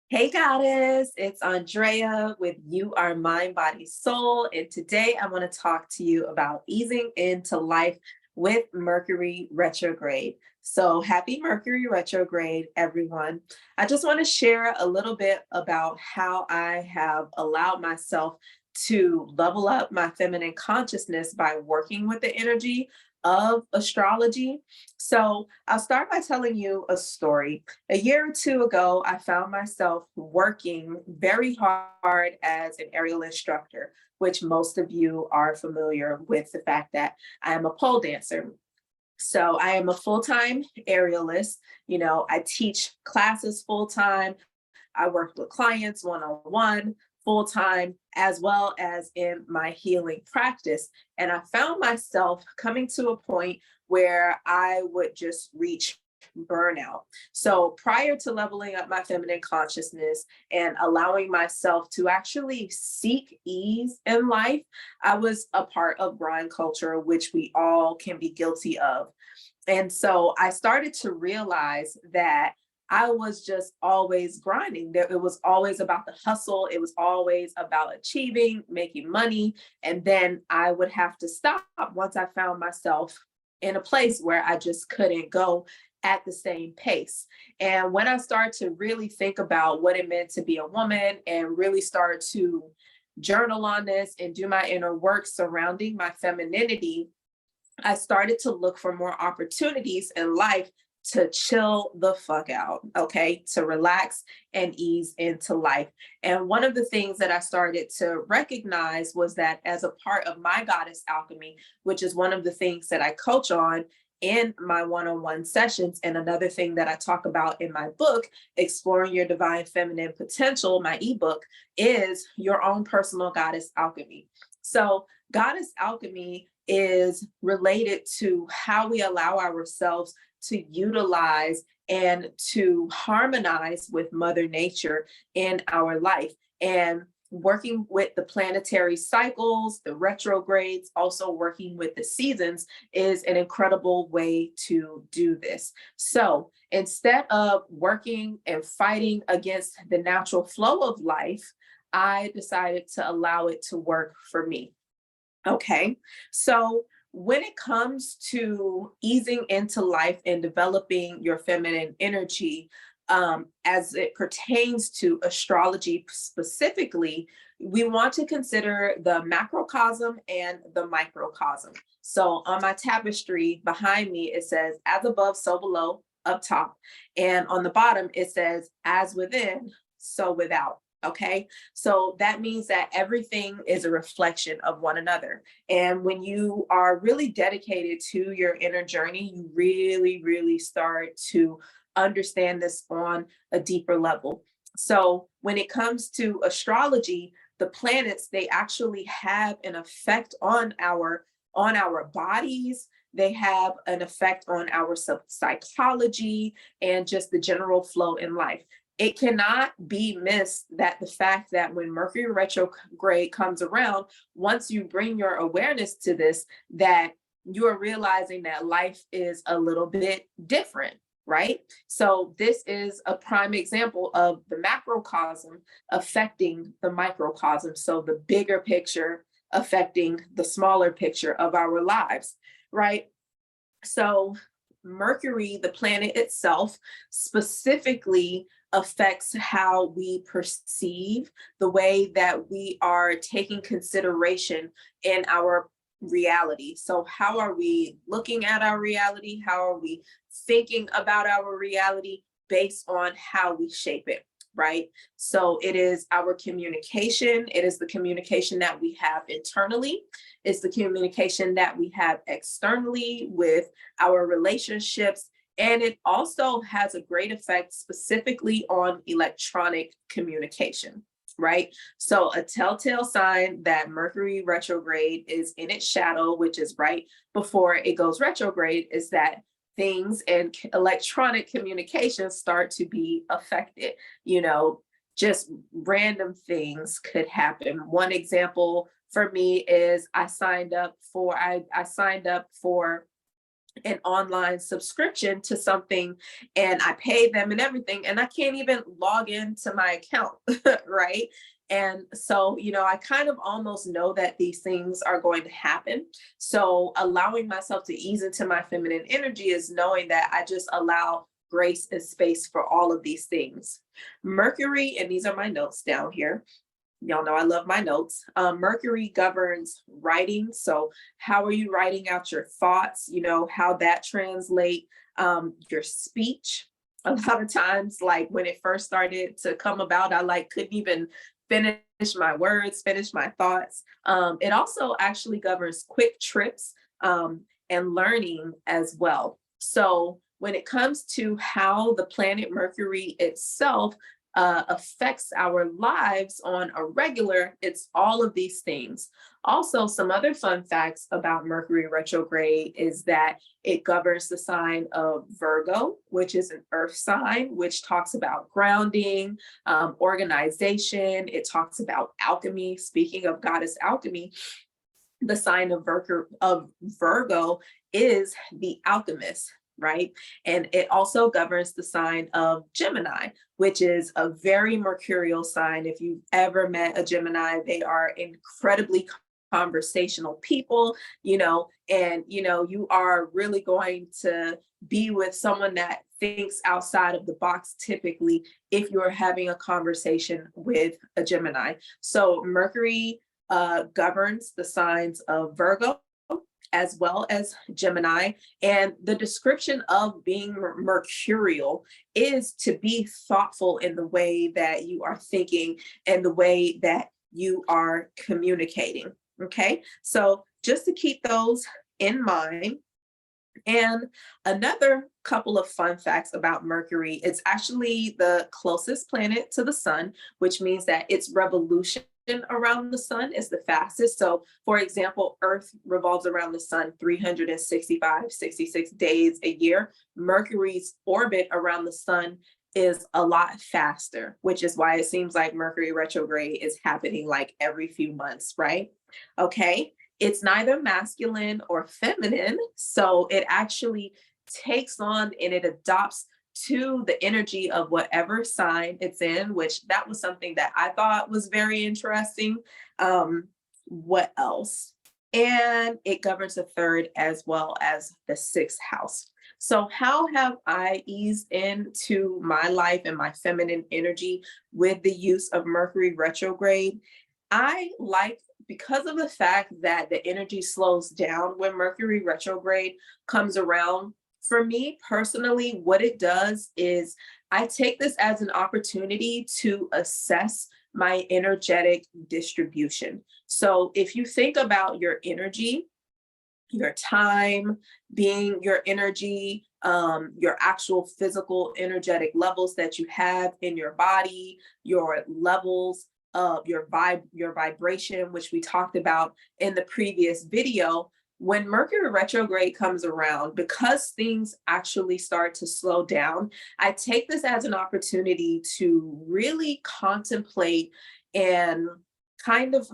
Hey goddess, it's Andrea with You Are Mind, Body, Soul. And today I want to talk to you about easing into life with Mercury Retrograde. So happy Mercury Retrograde, everyone. I just want to share a little bit about how I have allowed myself to level up my feminine consciousness by working with the energy of astrology. So I'll start by telling you a story. A year or two ago, I found myself working very hard as an aerial instructor, which most of you are familiar with the fact that I am a pole dancer. So I am a full-time aerialist. I teach classes full-time. I work with clients one-on-one full time, as well as in my healing practice. And I found myself coming to a point where I would just reach burnout. So prior to leveling up my feminine consciousness and allowing myself to actually seek ease in life, I was a part of grind culture, which we all can be guilty of. And so I started to realize that I was just always grinding. That it was always about the hustle. It was always about achieving, making money. And then I would have to stop once I found myself in a place where I just couldn't go at the same pace. And when I started to really think about what it meant to be a woman and really start to journal on this and do my inner work surrounding my femininity, I started to look for more opportunities in life to chill the fuck out, okay, to relax and ease into life. And one of the things that I started to recognize was that as a part of my goddess alchemy, which is one of the things that I coach on in my one-on-one sessions, and another thing that I talk about in my book, Exploring Your Divine Feminine Potential, my ebook, is your own personal goddess alchemy. So goddess alchemy is related to how we allow ourselves to utilize and to harmonize with Mother Nature in our life. And working with the planetary cycles, the retrogrades, also working with the seasons is an incredible way to do this. So instead of working and fighting against the natural flow of life, I decided to allow it to work for me. Okay, so when it comes to easing into life and developing your feminine energy, as it pertains to astrology specifically, we want to consider the macrocosm and the microcosm. So on my tapestry behind me, it says, as above, so below, up top. And on the bottom, it says, as within, so without. Okay, so that means that everything is a reflection of one another. And when you are really dedicated to your inner journey, you really, really start to understand this on a deeper level. So when it comes to astrology, the planets, they actually have an effect on our bodies. They have an effect on our psychology and just the general flow in life. It cannot be missed that the fact that when Mercury retrograde comes around, once you bring your awareness to this, that you are realizing that life is a little bit different, right? So this is a prime example of the macrocosm affecting the microcosm. So the bigger picture affecting the smaller picture of our lives, right? So Mercury, the planet itself, specifically affects how we perceive the way that we are taking consideration in our reality. So how are we looking at our reality? How are we thinking about our reality based on how we shape it? Right. So it is our communication. It is the communication that we have internally. It's the communication that we have externally with our relationships. And it also has a great effect specifically on electronic communication, right? So a telltale sign that Mercury retrograde is in its shadow, which is right before it goes retrograde, is that things and electronic communication start to be affected. Just random things could happen. One example for me is I signed up for an online subscription to something and I pay them and everything, and I can't even log into my account, right? And so, I kind of almost know that these things are going to happen. So, allowing myself to ease into my feminine energy is knowing that I just allow grace and space for all of these things. Mercury, and these are my notes down here. Y'all know I love my notes. Mercury governs writing. So, how are you writing out your thoughts? How that translate your speech. A lot of times, like when it first started to come about, I couldn't even finish my words, finish my thoughts. It also actually governs quick trips and learning as well. So, when it comes to how the planet Mercury itself affects our lives on a regular, it's all of these things. Also, some other fun facts about Mercury retrograde is that it governs the sign of Virgo, which is an earth sign, which talks about grounding, organization. It talks about alchemy. Speaking of goddess alchemy, the sign of Virgo is the alchemist, right? And it also governs the sign of Gemini, which is a very mercurial sign. If you've ever met a Gemini, they are incredibly conversational people, and you are really going to be with someone that thinks outside of the box typically if you're having a conversation with a Gemini. So Mercury governs the signs of Virgo as well as Gemini. And the description of being mercurial is to be thoughtful in the way that you are thinking and the way that you are communicating. Okay, so just to keep those in mind. And another couple of fun facts about Mercury, it's actually the closest planet to the sun, which means that its revolution around the sun is the fastest. So, for example, Earth revolves around the sun 66 days a year. Mercury's orbit around the sun is a lot faster, which is why it seems like Mercury retrograde is happening like every few months, right? Okay. It's neither masculine or feminine. So it actually takes on and it adopts to the energy of whatever sign it's in, which that was something that I thought was very interesting. What else? And it governs the third as well as the sixth house. So, how have I eased into my life and my feminine energy with the use of Mercury retrograde? I like, because of the fact that the energy slows down when Mercury retrograde comes around, for me personally, what it does is I take this as an opportunity to assess my energetic distribution. So if you think about your energy, your time being your energy, your actual physical energetic levels that you have in your body, your levels of your vibration, which we talked about in the previous video. When Mercury retrograde comes around, because things actually start to slow down, I take this as an opportunity to really contemplate and kind of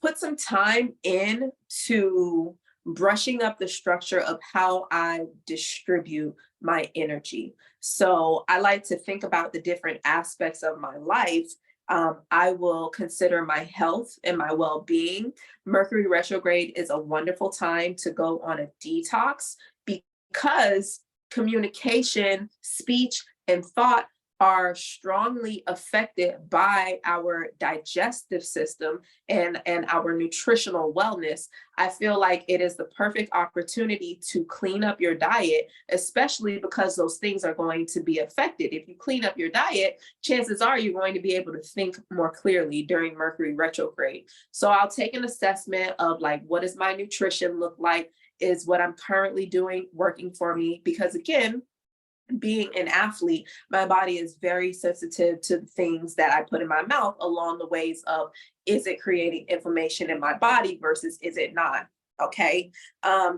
put some time into brushing up the structure of how I distribute my energy. So I like to think about the different aspects of my life. I will consider my health and my well being. Mercury retrograde is a wonderful time to go on a detox because communication, speech, and thought are strongly affected by our digestive system and our nutritional wellness. I feel like it is the perfect opportunity to clean up your diet, especially because those things are going to be affected. If you clean up your diet, chances are you're going to be able to think more clearly during Mercury retrograde. So I'll take an assessment of like, what does my nutrition look like? Is what I'm currently doing working for me? Because again, being an athlete, my body is very sensitive to the things that I put in my mouth along the ways of, is it creating inflammation in my body versus is it not? Okay.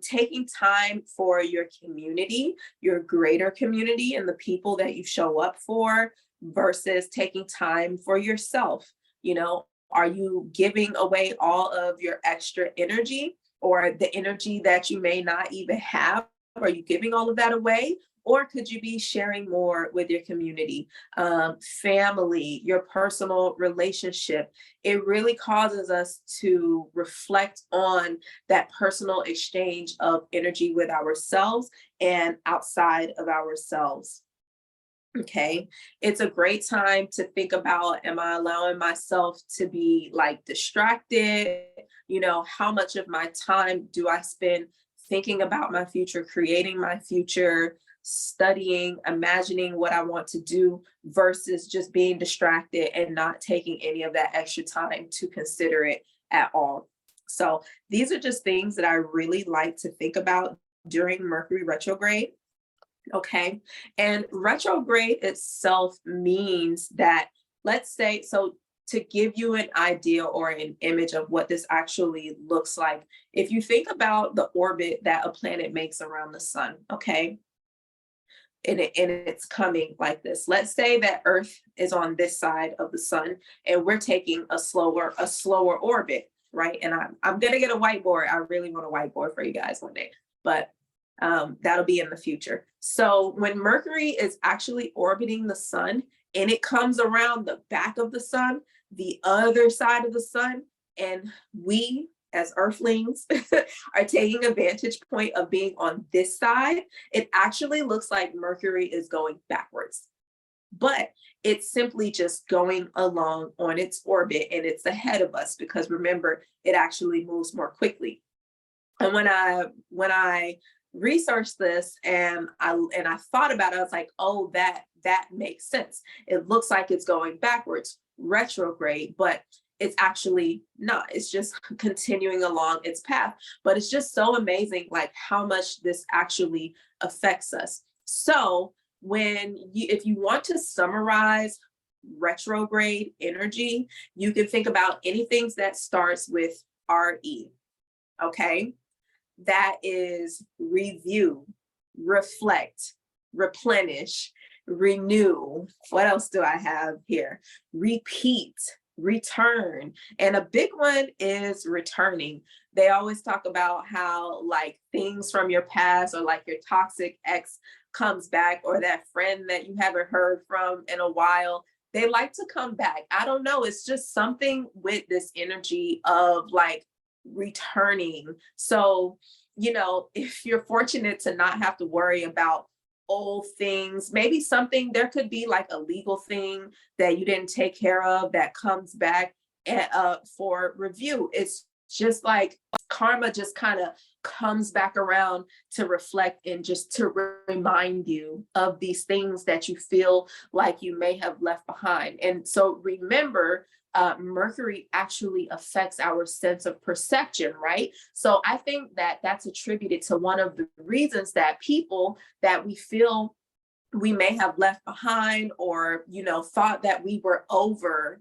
Taking time for your community, your greater community, and the people that you show up for versus taking time for yourself. Are you giving away all of your extra energy or the energy that you may not even have Are you giving all of that away? Or could you be sharing more with your community, family, your personal relationship? It really causes us to reflect on that personal exchange of energy with ourselves and outside of ourselves. Okay. It's a great time to think about, am I allowing myself to be like distracted? How much of my time do I spend thinking about my future, creating my future, studying, imagining what I want to do versus just being distracted and not taking any of that extra time to consider it at all? So these are just things that I really like to think about during Mercury retrograde. Okay. And retrograde itself means that, let's say, so to give you an idea or an image of what this actually looks like, if you think about the orbit that a planet makes around the sun, okay, and it's coming like this. Let's say that Earth is on this side of the sun and we're taking a slower orbit, right? And I'm gonna get a whiteboard. I really want a whiteboard for you guys one day, but that'll be in the future. So when Mercury is actually orbiting the sun and it comes around the back of the sun, the other side of the sun, and we as earthlings are taking a vantage point of being on this side, it actually looks like Mercury is going backwards. But it's simply just going along on its orbit and it's ahead of us because remember, it actually moves more quickly. And when I researched this and I thought about it, I was like, oh, that makes sense. It looks like it's going backwards, retrograde, but it's actually not. It's just continuing along its path. But it's just so amazing, like how much this actually affects us. So if you want to summarize retrograde energy, you can think about anything that starts with RE. Okay. That is review, reflect, replenish, renew. What else do I have here? Repeat, return. And a big one is returning. They always talk about how like things from your past or like your toxic ex comes back or that friend that you haven't heard from in a while. They like to come back. I don't know. It's just something with this energy of like returning. So, if you're fortunate to not have to worry about old things, maybe there could be like a legal thing that you didn't take care of that comes back for review. It's just like karma just kind of comes back around to reflect and just to remind you of these things that you feel like you may have left behind. And so remember, Mercury actually affects our sense of perception, right? So I think that that's attributed to one of the reasons that people that we feel we may have left behind or, thought that we were over,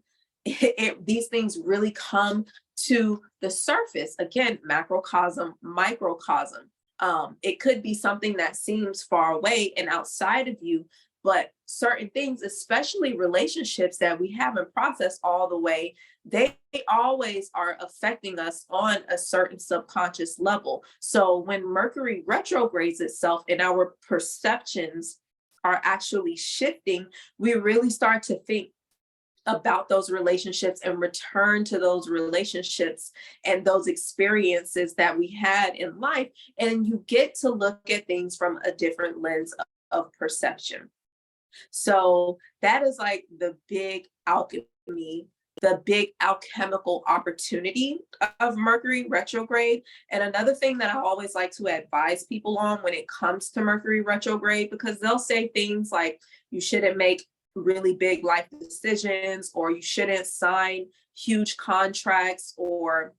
these things really come to the surface. Again, macrocosm, microcosm. It could be something that seems far away and outside of you, but certain things, especially relationships that we haven't processed all the way, they always are affecting us on a certain subconscious level. So when Mercury retrogrades itself and our perceptions are actually shifting, we really start to think about those relationships and return to those relationships and those experiences that we had in life. And you get to look at things from a different lens of perception. So that is like the big alchemy, the big alchemical opportunity of Mercury retrograde. And another thing that I always like to advise people on when it comes to Mercury retrograde, because they'll say things like you shouldn't make really big life decisions, or you shouldn't sign huge contracts, or,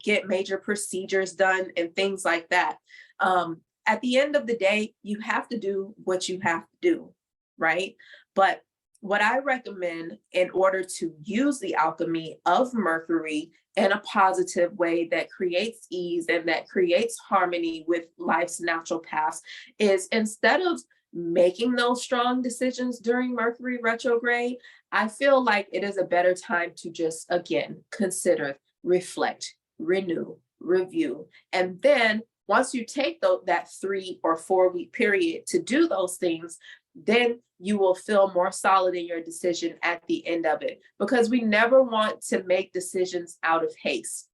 get major procedures done and things like that. At the end of the day, you have to do what you have to do, right? But what I recommend in order to use the alchemy of Mercury in a positive way that creates ease and that creates harmony with life's natural paths is, instead of making those strong decisions during Mercury retrograde, I feel like it is a better time to just, again, consider, reflect, renew, review, and then Once you take that 3 or 4 week period to do those things, then you will feel more solid in your decision at the end of it, because we never want to make decisions out of haste.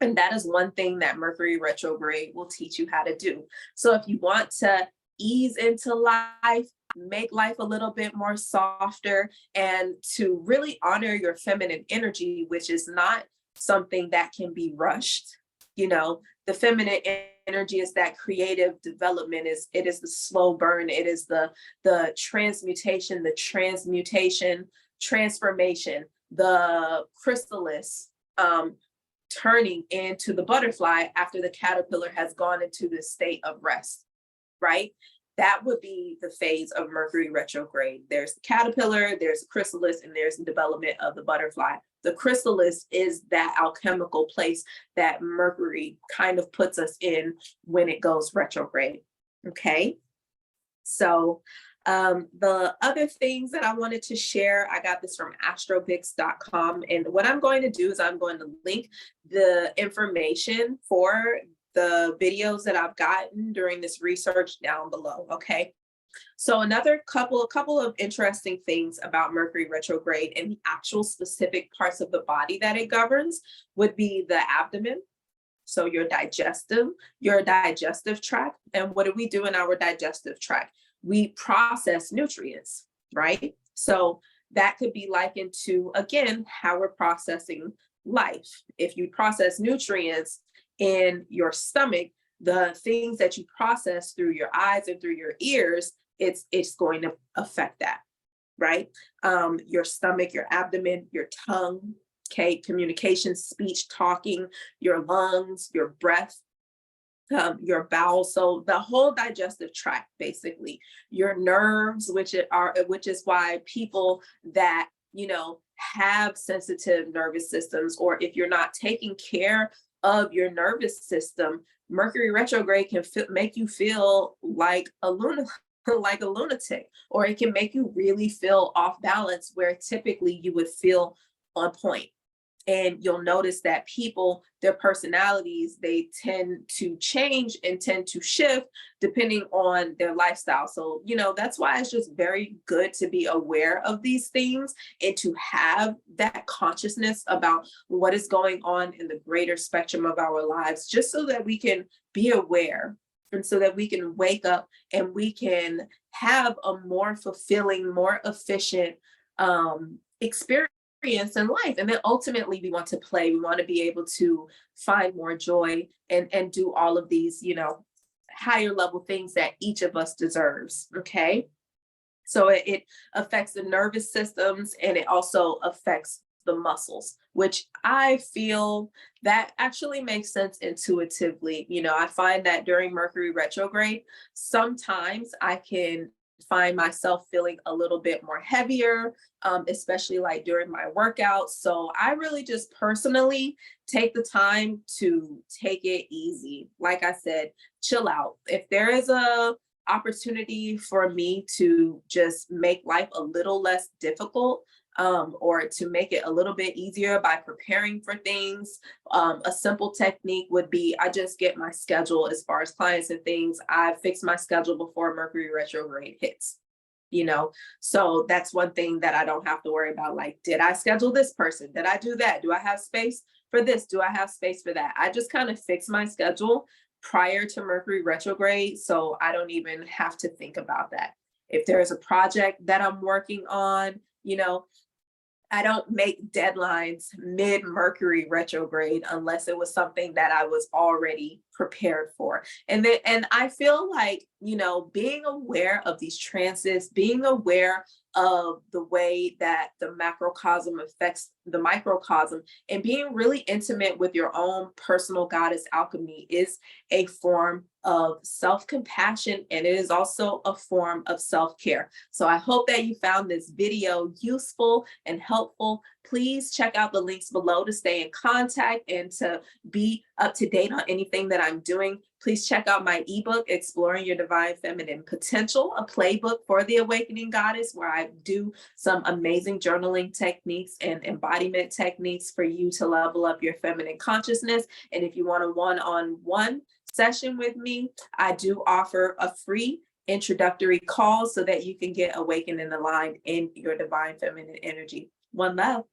And that is one thing that Mercury retrograde will teach you how to do. So if you want to ease into life, make life a little bit more softer, and to really honor your feminine energy, which is not something that can be rushed. The feminine energy is that creative development, it is the slow burn, it is the transmutation, transformation, the chrysalis, turning into the butterfly after the caterpillar has gone into the state of rest, right? That would be the phase of Mercury retrograde. There's the caterpillar, there's the chrysalis, and there's the development of the butterfly. The chrysalis is that alchemical place that Mercury kind of puts us in when it goes retrograde. Okay. So the other things that I wanted to share, I got this from astrobix.com. And what I'm going to do is I'm going to link the information for the videos that I've gotten during this research down below. Okay. So a couple of interesting things about Mercury retrograde and the actual specific parts of the body that it governs would be the abdomen. So your digestive tract. And what do we do in our digestive tract? We process nutrients, right? So that could be likened to, again, how we're processing life. If you process nutrients in your stomach, the things that you process through your eyes and through your ears, it's going to affect that, right? Your stomach, your abdomen, your tongue, okay, communication, speech, talking, your lungs, your breath, your bowels. So the whole digestive tract, basically, your nerves, which is why people that, have sensitive nervous systems, or if you're not taking care of your nervous system, Mercury retrograde can make you feel like a lunatic, or it can make you really feel off balance where typically you would feel on point. And you'll notice that people, their personalities, they tend to change and tend to shift depending on their lifestyle. So, that's why it's just very good to be aware of these things and to have that consciousness about what is going on in the greater spectrum of our lives, just so that we can be aware and so that we can wake up and we can have a more fulfilling, more efficient experience in life. And then ultimately we want to play, we want to be able to find more joy and do all of these, higher level things that each of us deserves. Okay. So it affects the nervous systems, and it also affects the muscles, which I feel that actually makes sense intuitively. I find that during Mercury retrograde, sometimes I can find myself feeling a little bit more heavier, especially like during my workouts. So I really just personally take the time to take it easy. Like I said, chill out. If there is a opportunity for me to just make life a little less difficult, or to make it a little bit easier by preparing for things. A simple technique would be, I just get my schedule as far as clients and things. I fix my schedule before Mercury retrograde hits, so that's one thing that I don't have to worry about. Like, did I schedule this person? Did I do that? Do I have space for this? Do I have space for that? I just kind of fix my schedule prior to Mercury retrograde, so I don't even have to think about that. If there's a project that I'm working on, I don't make deadlines mid Mercury retrograde unless it was something that I was already prepared for. And I feel like, being aware of these transits, being aware of the way that the macrocosm affects the microcosm, and being really intimate with your own personal goddess alchemy is a form of self-compassion, and it is also a form of self-care. So I hope that you found this video useful and helpful. Please check out the links below to stay in contact and to be up to date on anything that I'm doing. Please check out my ebook, Exploring Your Divine Feminine Potential, a playbook for the awakening goddess, where I do some amazing journaling techniques and embodiment techniques for you to level up your feminine consciousness. And if you want a one-on-one session with me, I do offer a free introductory call so that you can get awakened and aligned in your divine feminine energy. One love.